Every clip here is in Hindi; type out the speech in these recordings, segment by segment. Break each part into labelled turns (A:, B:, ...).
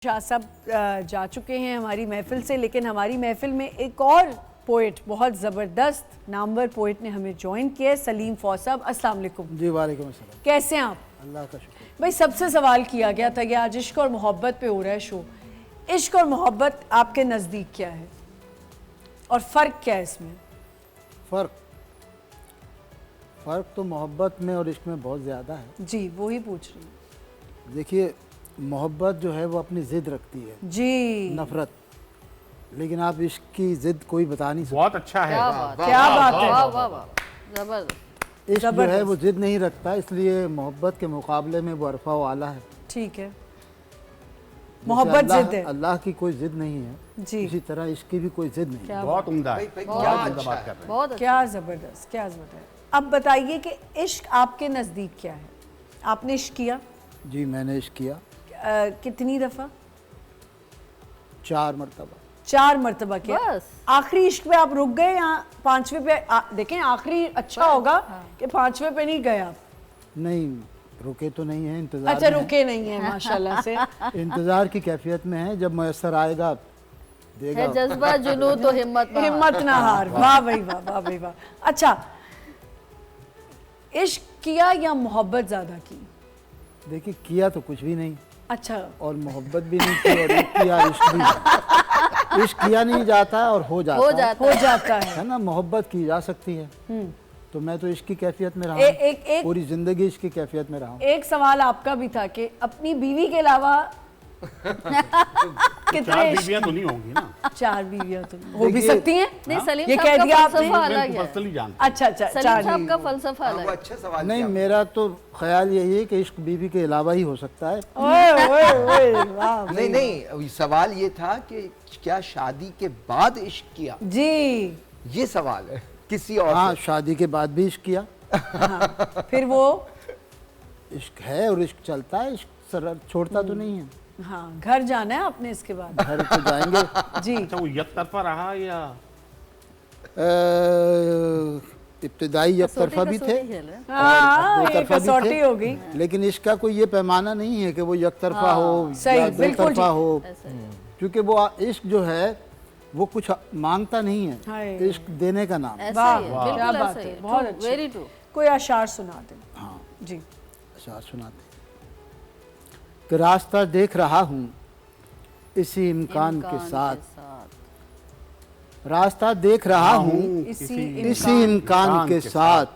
A: शाह साहब जा चुके हैं हमारी महफिल से, लेकिन हमारी महफिल में एक और पोइट, बहुत ज़बरदस्त नामवर पोइट ने हमें ज्वाइन किया है, सलीम फौज साहब। अस्सलाम वालेकुम।
B: जी वालेकुम अस्सलाम।
A: कैसे हैं आप?
B: अल्लाह का शुक्र।
A: भाई सबसे सवाल किया गया था कि आज इश्क और मोहब्बत पे हो रहा है शो, इश्क और मोहब्बत आपके नज़दीक क्या है और फ़र्क क्या है इसमें?
B: फ़र्क तो मोहब्बत में और इश्क में बहुत ज़्यादा है।
A: जी वही पूछ रही हूँ।
B: देखिए, मोहब्बत जो है वो अपनी ज़िद रखती है,
A: जी
B: नफ़रत, लेकिन आप इश्क की ज़िद कोई बता नहीं सकते।
C: बहुत अच्छा है।
A: क्या बात है,
D: जबरदस्त।
B: इश्क जो है वो ज़िद नहीं रखता, इसलिए मोहब्बत के मुकाबले में वो अरफा व आला है।
A: ठीक है,
B: जैसे
A: मोहब्बत ज़िद है
B: अल्लाह की कोई ज़िद नहीं है,
A: जी।
B: इसी तरह इश्क की भी कोई ज़िद नहीं है।
A: क्या
C: बहुत उम्दा है। क्या उम्दा बात कर रहे हैं।
D: बहुत
A: क्या ज़बरदस्त, क्या ज़बरदस्त। अब बताइए कि इश्क आपके नज़दीक क्या है? आपने इश्क किया?
B: जी मैंने इश्क किया
A: कितनी दफ़ा?
B: 4 मरतबा।
A: 4 मरतबा किया।
D: बस।
A: आखिरी इश्क पे आप रुक गए या 5वें पे? देखें आखिरी अच्छा होगा कि 5वें पे नहीं गए आप।
B: नहीं, रुके तो नहीं है, इंतज़ार
A: अच्छा
B: में हैं।
A: रुके नहीं है माशाल्लाह से।
B: इंतज़ार की कैफियत में है, जब मैसर आएगा देगा।
D: है जज्बा जुनू तो हिम्मत ना हार।
A: हिम्मत ना हार। वाह भाई वाह, वाह भाई वाह। अच्छा, इश्क किया या मोहब्बत ज्यादा की?
B: देखिए, किया तो कुछ भी नहीं
A: अच्छा,
B: और मोहब्बत भी नहीं की और इश्क किया, इश्क भी। इश्क किया नहीं जाता और हो जाता
D: हो
B: है।
D: जाता
A: हो जाता है।
B: है ना, मोहब्बत की जा सकती है। तो मैं तो इश्क की कैफियत में रहा
A: एक
B: हूँ, पूरी जिंदगी इश्क की कैफियत में रहा हूँ।
A: एक सवाल आपका भी था कि अपनी बीवी के अलावा कितने
C: 4
A: इश्क?
C: बीवियां तो नहीं होंगी ना।
A: 4 बीवियां तो हो भी
B: देखिए,
A: सकती हैं।
D: नहीं, सलीम
A: ये
D: साहब
A: कह
D: का
A: दिया आपने।
D: फलसफा
C: मैं
D: अलग
C: इनको
D: है।
C: पर्सनली जानता हूं।
A: अच्छा अच्छा,
D: सलीम
A: 4
D: साहब का फलसफा अलग है।
E: अच्छा सवाल
B: नहीं,
E: किया।
B: मेरा तो ख्याल यही है कि इश्क बीवी के अलावा ही हो सकता है।
A: ओए ओए ओए, वाह
E: नहीं नहीं, सवाल ये था कि क्या शादी के बाद इश्क किया,
A: जी।
E: ये सवाल है किसी और
B: हाँ,
E: से।
B: शादी के बाद भी इश्क किया।
A: हाँ, फिर वो
B: इश्क है और इश्क चलता है, इश्क छोड़ता तो नहीं है।
A: हाँ, घर जाना है आपने इसके बाद?
B: घर तो जाएंगे।
A: जी।
C: अच्छा, वो एक तरफा रहा या
B: इब्तिदाई एक तरफा भी थे,
A: हाँ,
B: दो
A: ये
B: तरफा भी
A: कसौटी
B: थे।
A: हो गई।
B: लेकिन इसका कोई ये पैमाना नहीं है कि वो एक तरफा हो
A: सही,
B: या दो
A: बिल्कुल
B: तरफा
A: ठीक।
B: हो, क्योंकि वो इश्क जो है वो कुछ मांगता नहीं है,
A: हाय।
B: इश्क देने का नाम है।
D: ऐसा
A: वाह,
D: ही है,
A: वाह,
D: बिल्कुल
A: क्या बात
D: ऐसा ही
A: है,
D: है।
A: बहुत
D: True,
A: अच्छी।
D: very true।
A: कोई अशार सुना दें।
B: हाँ,
A: जी।
B: अच्छा सुनाते कि रास्ता देख रहा हूँ इसी इम्कान के साथ, रास्ता देख रहा हूँ इसी इम्कान के साथ,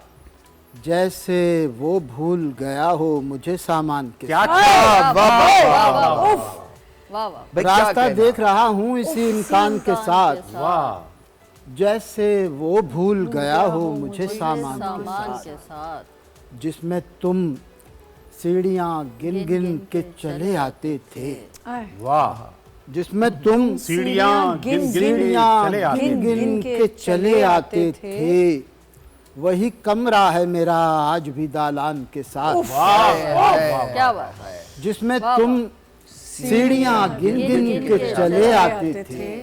B: जैसे वो भूल गया हो मुझे सामान के
C: क्या
B: साथ।
D: वाह वाह।
E: भाई क्या
B: रास्ता
E: कहना?
B: देख रहा हूँ इसी इम्कान के साथ,
C: वाह।
B: जैसे वो भूल गया हो मुझे सामान के
D: सामान
B: साथ,
D: के साथ
B: जिसमें तुम सीढ़ियाँ गिन गिन के चले आते थे,
A: आए,
C: वाह।
B: जिसमें तुम
C: सीढ़ियां गिन गिन के
B: सीढ़ियाँ
C: चले आते
B: गिन
C: थे।
B: गिन के चले आते थे, वही कमरा है मेरा आज भी दालान के साथ,
D: क्या बात है।
B: जिसमें तुम सीढ़ियाँ गिन गिन के चले आते थे,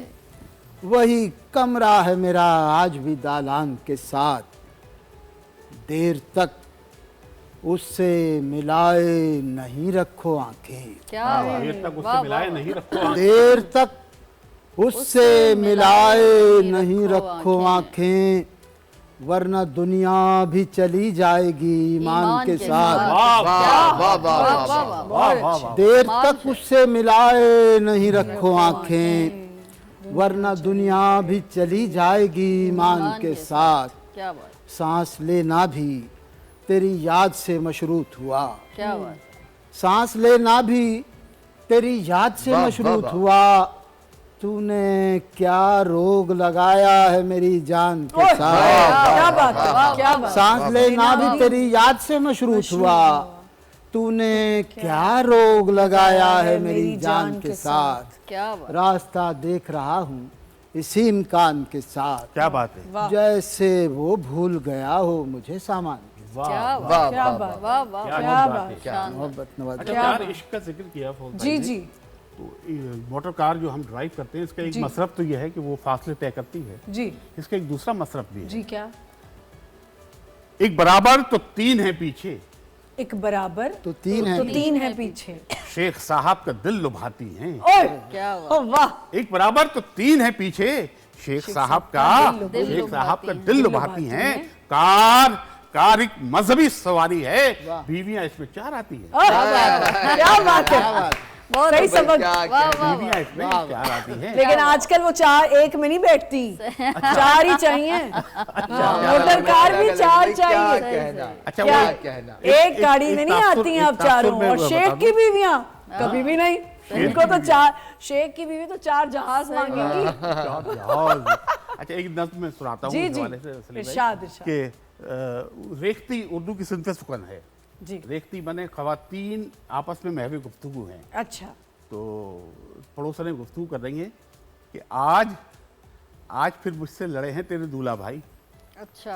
B: वही कमरा है मेरा आज भी दालान के साथ, देर तक उससे मिलाए नहीं रखो आंखें,
D: क्या
C: देर तक उससे मिलाए नहीं रखो।
B: देर तक उससे मिलाए नहीं रखो आंखें, वरना दुनिया भी चली जाएगी ईमान के साथ।
C: वाह वाह
E: वाह वाह वाह वाह।
C: वाह वाह वाह।
B: देर तक उससे मिलाए नहीं रखो आंखें, वरना दुनिया भी चली जाएगी ईमान के साथ।
D: क्या बात,
B: सांस लेना भी तेरी याद से मशरूत हुआ,
D: क्या बात।
B: सांस लेना भी तेरी याद से
E: वाह,
B: मशरूत
E: वाह,
B: हुआ, तूने क्या रोग लगाया है मेरी जान के साथ।
A: क्या बात है, क्या बात।
B: सांस लेना भी तेरी याद से मशरूत हुआ, तूने क्या रोग लगाया है मेरी जान के साथ।
D: क्या बात।
B: रास्ता देख रहा हूँ इसी इम्कान के साथ,
C: क्या बात है।
B: जैसे वो भूल गया हो मुझे सामान के साथ।
D: क्या
E: वाह
D: बात।
A: क्या
E: वाह
A: बात।
D: वाह वाह।
C: क्या
A: क्या
C: बात
A: बात।
C: है।
B: मोहब्बत नवाज।
C: अच्छा,
A: क्या
C: यार
A: बात।
C: इश्क का जिक्र किया फौज भाई
A: जी
C: ने।
A: जी।
C: तो मोटर कार जो हम ड्राइव करते हैं, इसका एक
A: जी।
C: मसरफ तो यह है कि वो फासले तय करती है।
A: जी
C: इसका एक दूसरा मसरफ भी है।
A: जी। क्या?
C: एक बराबर तो 3 है पीछे,
A: एक बराबर
B: तो तीन है।
A: तो तीन है पीछे।
C: शेख साहब का दिल लुभाती हैं।
A: ओए
D: क्या बात।
A: ओ वाह,
C: एक बराबर तो तीन है पीछे, शेख साहब का
D: दिल
C: शेख साहब का
D: लुभाती
C: दिल लुभाती हैं। कार एक मजहबी सवारी है, बीवियां इसमें 4 आती हैं।
A: क्या बात है,
D: बहुत
A: सही सबक।
D: वाह वाह
C: बीवियां इसमें 4 आती हैं।
A: लेकिन आजकल वो 4 एक में नहीं बैठती, 4 ही चाहिए। मोटर कार भी 4 चाहिए।
E: कहना
C: अच्छा
A: क्या?
C: वो
E: कहना
A: एक गाड़ी में नहीं आती हैं अब चारों। और शेख की बीवियां कभी भी नहीं, इनको तो 4, शेख की बीवी तो 4 जहाज मांगेंगी।
C: अच्छा एक नज़्म में सुनाता हूँ
A: जी
C: इस
A: जी,
C: हवाले से सलीम भाई,
A: इरशाद इरशाद।
C: कि रेख्ती उर्दू की सिंथ सुकन है।
A: जी
C: रेख्ती बने खवातीन आपस में महवी गुफ्तगू हैं।
A: अच्छा,
C: तो पड़ोसने गुफ्तगू कर रही हैं कि आज फिर मुझसे लड़े हैं तेरे दूल्हा भाई।
D: अच्छा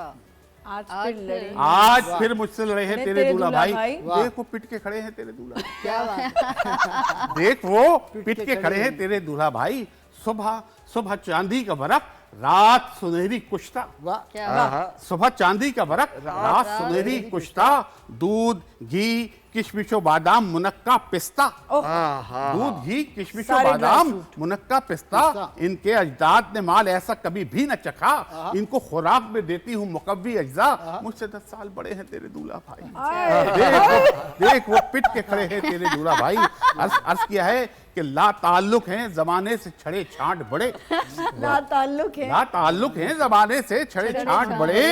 A: आज
D: आज
A: फिर
D: फिर-
A: लड़े।
C: आज फिर मुझसे लड़े हैं तेरे दूल्हा भाई।
A: भाई।
C: देख वो पिट के खड़े हैं तेरे दूल्हा भाई।
A: क्या बात,
C: देख वो पिट के खड़े हैं तेरे दूल्हा भाई। सुबह सुबह चांदी का बरक, रात सुनहरी कुश्ता।
B: वाह,
D: क्या बात।
C: सुबह चांदी का बरक, रात सुनहरी कुश्ता। दूध घी किशमिशो बादाम मुनक्का पिस्ता। दूध घी किशमिशो
A: सारे
C: बादाम
A: ड्राई फ्रूट।
C: मुनक्का पिस्ता। इनके अजदाद ने माल ऐसा कभी भी न चखा। इनको खुराक में देती हूँ मुकव्वी अज्जा। मुझसे 10 साल बड़े हैं तेरे दूल्हा भाई। देख वो पिट के खड़े हैं तेरे दूल्हा भाई। अर्ज किया है कि ला ताल्लुक हैं जमाने से छड़े छांट बड़े।
A: ना ताल्लुक है।
C: ला ताल्लुक हैं जमाने से छड़े छांट बड़े।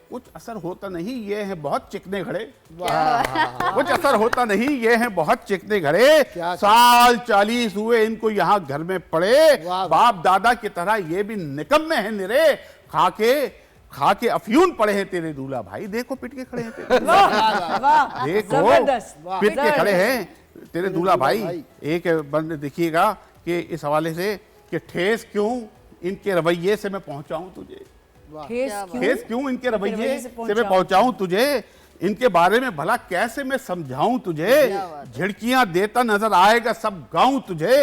C: कुछ असर होता नहीं ये हैं बहुत चिकने घड़े। कुछ असर होता नहीं ये हैं बहुत चिकने घड़े। साल 40 हुए इनको यहाँ घर में पड़े। बाप दादा की तरह ये भी निकम्मे हैं निरे। खा के अफयून पड़े हैं तेरे दूल्हा भाई। देखो पिट के खड़े हैं तेरे
A: वाह वाह,
C: देखो
A: जबरदस्त।
C: पिट के खड़े हैं तेरे दूल्हा भाई। एक बंद देखिएगा कि इस हवाले से कि ठेस क्यों इनके रवैये से मैं पहुंचाऊं तुझे। ठेस क्यों इनके रवैये से मैं पहुंचाऊं तुझे। इनके बारे में भला कैसे मैं समझाऊं तुझे। झिड़कियां देता नजर आएगा सब गाऊं तुझे।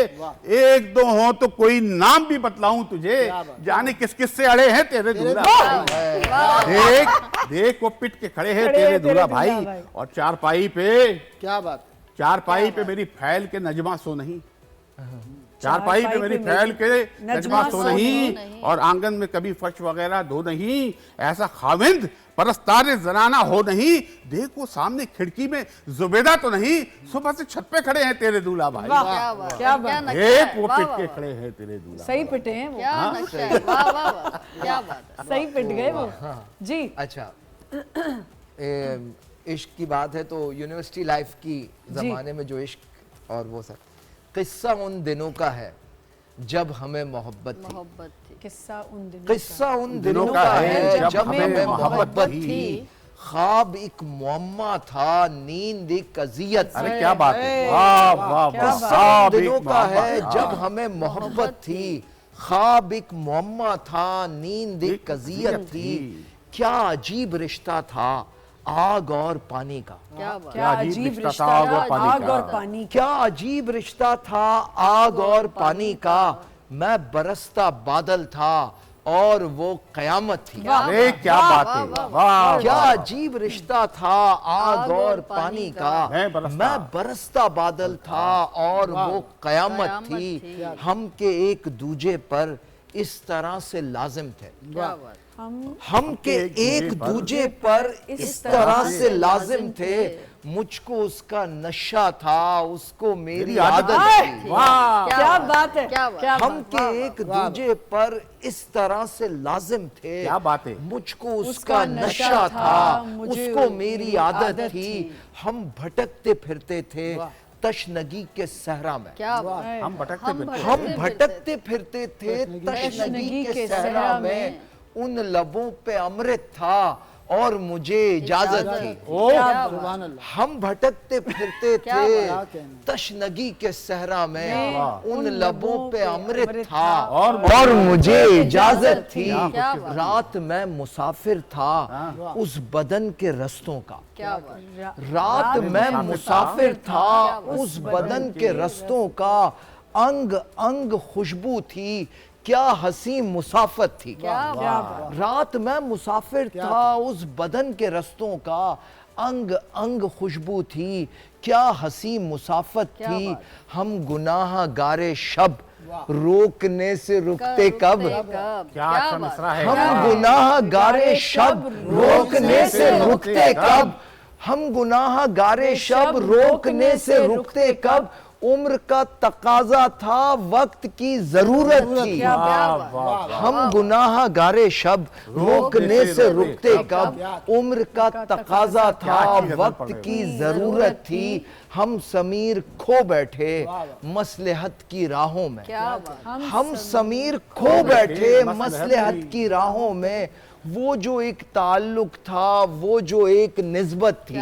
C: एक दो हो तो कोई नाम भी बतलाऊं तुझे। जाने किस किस से अड़े हैं तेरे दूल्हा भाई। देख वो पिट के खड़े हैं तेरे दूल्हा भाई। और चारपाई पे
B: क्या बात,
C: चारपाई पे मेरी फैल के नजमा सो नहीं। चारपाई पे मेरी फैल के नजमा सो नहीं। और आंगन में कभी फर्श वगैरह धो नहीं। ऐसा खाविंद परस्तार जनाना हो नहीं। देख वो सामने खिड़की में जुबेदा तो नहीं। सुबह से छत पे खड़े हैं तेरे दूल्हा भाई।
D: क्या बात।
A: क्या
D: क्या
A: बात।
D: नक्शा
C: देख
D: है।
C: वो
D: वाह,
C: पिट
D: वाह,
C: के
D: वाह।
C: खड़े हैं तेरे दूल्हा
A: सही पिटे हैं वो,
D: क्या नक्शा है। वाह वाह वाह, क्या बात है।
A: सही पिट गए वो जी।
E: अच्छा इश्क की बात है तो यूनिवर्सिटी लाइफ की जमाने में जो इश्क और वो सब किस्सा उन दिनों का है जब हमें मोहब्बत थी।
D: मोहब्बत थी।
A: किस्सा उन दिनों
E: किस्सा उन दिनों का है जब हमें मोहब्बत थी। ख्वाब एक मुअम्मा था, नींद एक अजियत।
C: अरे क्या बात है, वाह वाह वाह।
E: किस्सा उन दिनों का है जब हमें मोहब्बत थी। ख्वाब एक मुअम्मा था, नींद एक अजियत थी। क्या अजीब रिश्ता था आग और पानी का।
D: क्या बात।
A: क्या अजीब रिश्ता
C: था आग और
A: था,
C: पानी
A: आग
C: का।
A: और पानी का।
E: क्या अजीब रिश्ता था आग और पानी का। मैं बरसता बादल था और वो कयामत थी।
C: अरे क्या बात है, वाह
E: क्या अजीब रिश्ता था आग और पानी का।
C: मैं
E: बरसता बादल था और वो कयामत थी। हम के एक दूजे पर इस तरह से लाजिम थे।
D: क्या बात।
E: हम के एक दूजे पर इस तरह से लाजिम थे। मुझको उसका नशा था, उसको मेरी आदत थी।
C: वाह
A: क्या बात है,
D: क्या बात।
A: क्या
E: हम के एक दूजे पर इस तरह से लाजिम थे।
C: क्या बात है।
E: मुझको उसका नशा था, उसको मेरी आदत थी। हम भटकते फिरते थे तशनगी के सहरा में।
D: क्या बात।
C: हम भटकते फिरते
E: हम भटकते फिरते थे तशनगी के सहरा में। उन लबों पे अमृत था और मुझे इजाजत थी।
B: सुभान अल्लाह।
E: हम भटकते फिरते थे तशनगी के सहरा में। उन लबों पे अमृत था और मुझे इजाजत थी।
D: क्या बात।
E: रात में मुसाफिर था उस बदन के रस्तों का।
D: क्या बात।
E: रात में मुसाफिर था उस बदन के रस्तों का। अंग अंग खुशबू थी, क्या हसी मुसाफत थी।
D: क्या बात।
E: रात में मुसाफिर था उस बदन के रस्तों का। अंग अंग खुशबू थी, क्या हंसी मुसाफत थी, हम गुनाह गारे शब रोकने से रुकते कब।
C: क्या अच्छा मिसरा है।
E: हम गुनाह गारे शब रोकने से रुकते कब, हम गुनाह गारे शब रोकने से रुकते कब, उम्र का तकाजा था वक्त की जरूरत थी। हम गुनाह गारे शब रोकने से रुकते कब, उम्र का तकाजा था वक्त की जरूरत थी, हम समीर खो बैठे मसलहत की राहों में। हम समीर खो बैठे मसलहत की राहों में, वो जो एक ताल्लुक था, वो जो एक निस्बत थी।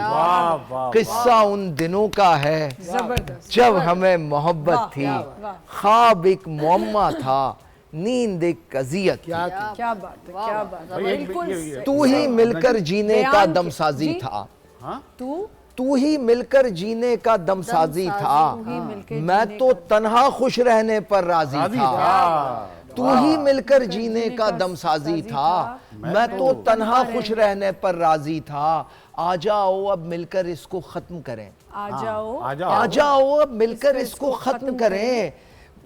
E: किस्सा उन दिनों का है जब हमें मोहब्बत थी, ख्वाब एक मुअम्मा था, नींद एक अज़ियत।
A: क्या बात है, क्या बात है, बिल्कुल।
E: तू ही मिलकर जीने का दमसाजी था, तू ही मिलकर जीने का दमसाजी था, मैं तो तन्हा खुश रहने पर राजी था। तू ही मिलकर जीने का दमसाजी था, मैं तो तन्हा खुश रहने पर राजी था। आ जाओ अब मिलकर इसको खत्म करें, आ जाओ अब मिलकर इसको खत्म करें,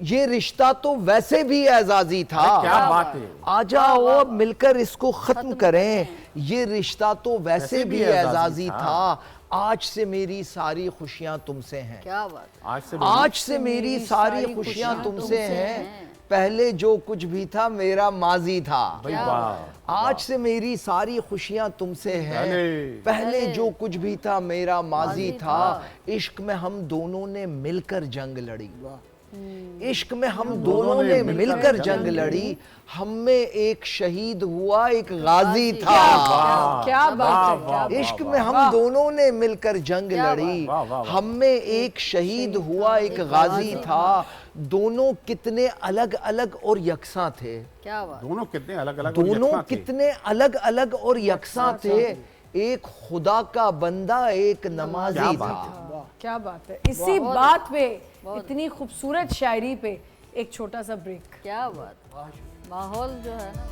E: ये रिश्ता तो वैसे भी एजाजी था।
C: क्या बात है।
E: आ जाओ अब मिलकर इसको खत्म करें, ये रिश्ता तो वैसे भी एजाजी था। आज से मेरी सारी खुशियां तुमसे हैं,
D: क्या बात।
E: आज से मेरी सारी खुशियां तुमसे हैं, पहले जो कुछ भी था मेरा माजी था। आज से मेरी सारी खुशियां तुमसे हैं, पहले जो कुछ भी था मेरा माजी था। इश्क में हम दोनों ने मिलकर जंग लड़ी, इश्क में हम दोनों ने मिलकर जंग लड़ी, हम में एक शहीद हुआ एक गाजी था।
A: क्या बात है।
E: इश्क में हम दोनों ने मिलकर जंग लड़ी, हम में एक शहीद हुआ एक गाजी था। दोनों कितने अलग अलग और यकसा थे,
D: क्या बात।
C: दोनों कितने अलग अलग,
E: दोनों कितने अलग अलग और यकसा थे। एक खुदा का बंदा एक नमाजी था।
A: क्या बात है। इसी बात पे, इतनी खूबसूरत शायरी पे एक छोटा सा ब्रेक।
D: क्या बात। माहौल जो है ना